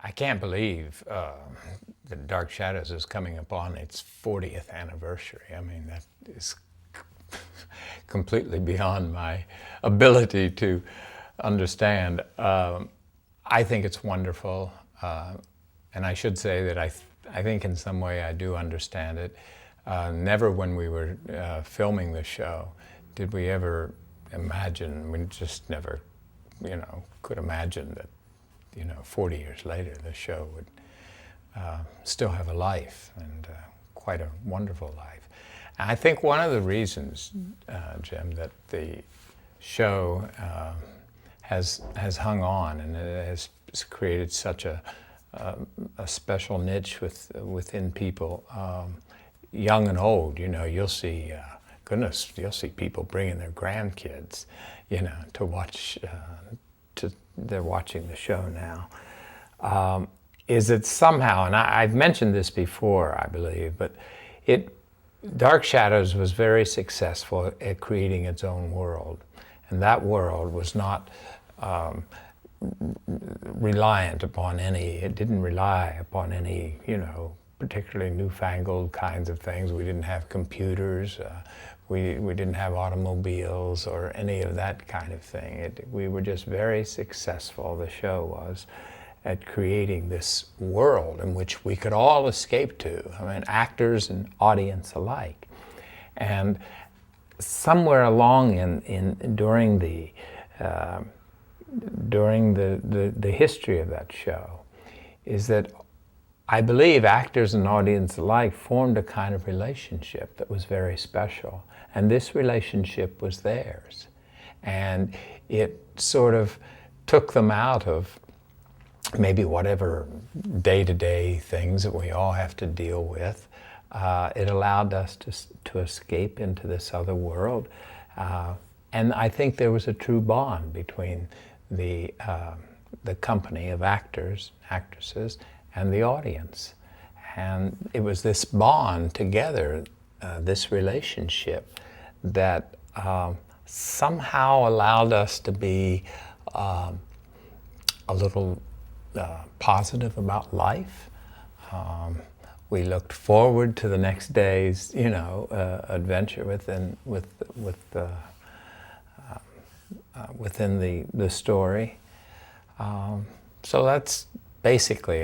I can't believe that Dark Shadows is coming upon its 40th anniversary. I mean, that is completely beyond my ability to understand. I think it's wonderful, and I should say that I think in some way I do understand it. Never when we were filming the show did we ever imagine, we just never, could imagine that, 40 years later the show would still have a life, and quite a wonderful life. And I think one of the reasons, Jim, that the show has hung on and it has created such a special niche within people, young and old. You'll see, you'll see people bringing their grandkids, to watch. They're watching the show now. Is it somehow, and I've mentioned this before, I believe, but Dark Shadows was very successful at creating its own world, and that world was not reliant upon any. It didn't rely upon any, particularly newfangled kinds of things. We didn't have computers. We didn't have automobiles or any of that kind of thing. We were just very successful, the show was, at creating this world in which we could all escape to. I mean, actors and audience alike. And somewhere along during the history of that show is that I believe actors and audience alike formed a kind of relationship that was very special. And this relationship was theirs. And it sort of took them out of maybe whatever day-to-day things that we all have to deal with. It allowed us to escape into this other world. And I think there was a true bond between the company of actors, actresses, and the audience. And it was this bond together, this relationship, that somehow allowed us to be a little positive about life. We looked forward to the next day's, adventure within the story. So that's basically,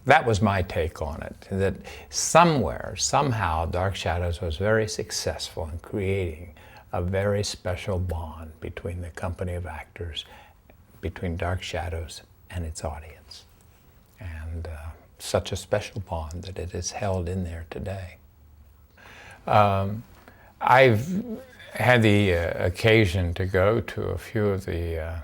that was my take on it, that somehow, Dark Shadows was very successful in creating a very special bond between the company of actors, between Dark Shadows and its audience. And such a special bond that it is held in there today. I've had the occasion to go to a few of the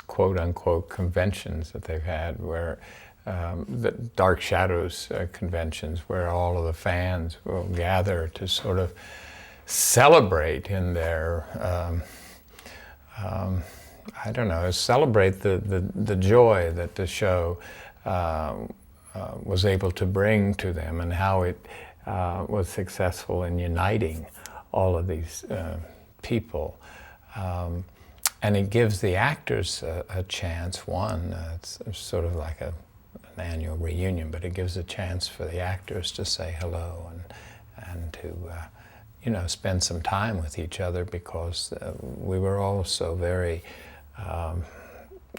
quote-unquote conventions that they've had, where the Dark Shadows conventions, where all of the fans will gather to sort of celebrate in their, celebrate the joy that the show was able to bring to them, and how it was successful in uniting all of these people. And it gives the actors a chance. It's sort of like an annual reunion, but it gives a chance for the actors to say hello and to spend some time with each other, because we were all so very,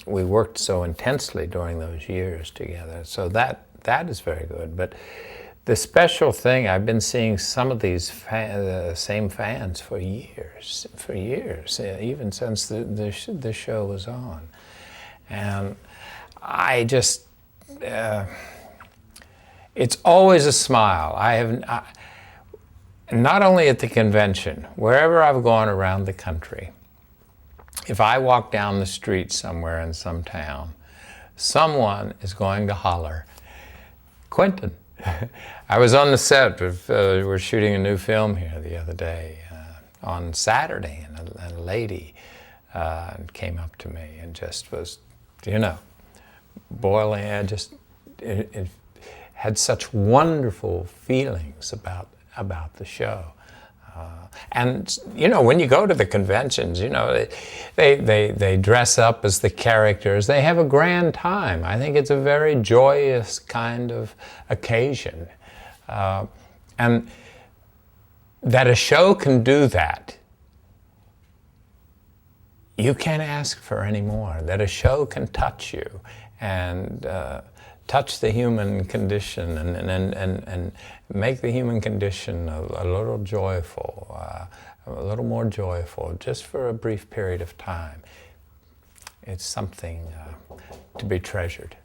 we worked so intensely during those years together. So that is very good. But the special thing, I've been seeing some of these same fans for years, even since the show was on. And I just, it's always a smile. Not only at the convention, wherever I've gone around the country, if I walk down the street somewhere in some town, someone is going to holler, "Quentin." I was on the set of, we're shooting a new film here the other day, on Saturday, and a lady came up to me and just was, boiling. It had such wonderful feelings about the show. And, you know, when you go to the conventions, you know, they dress up as the characters. They have a grand time. I think it's a very joyous kind of occasion. And that a show can do that, you can't ask for any more. That a show can touch you and touch the human condition and make the human condition a little joyful, a little more joyful, just for a brief period of time. It's something to be treasured.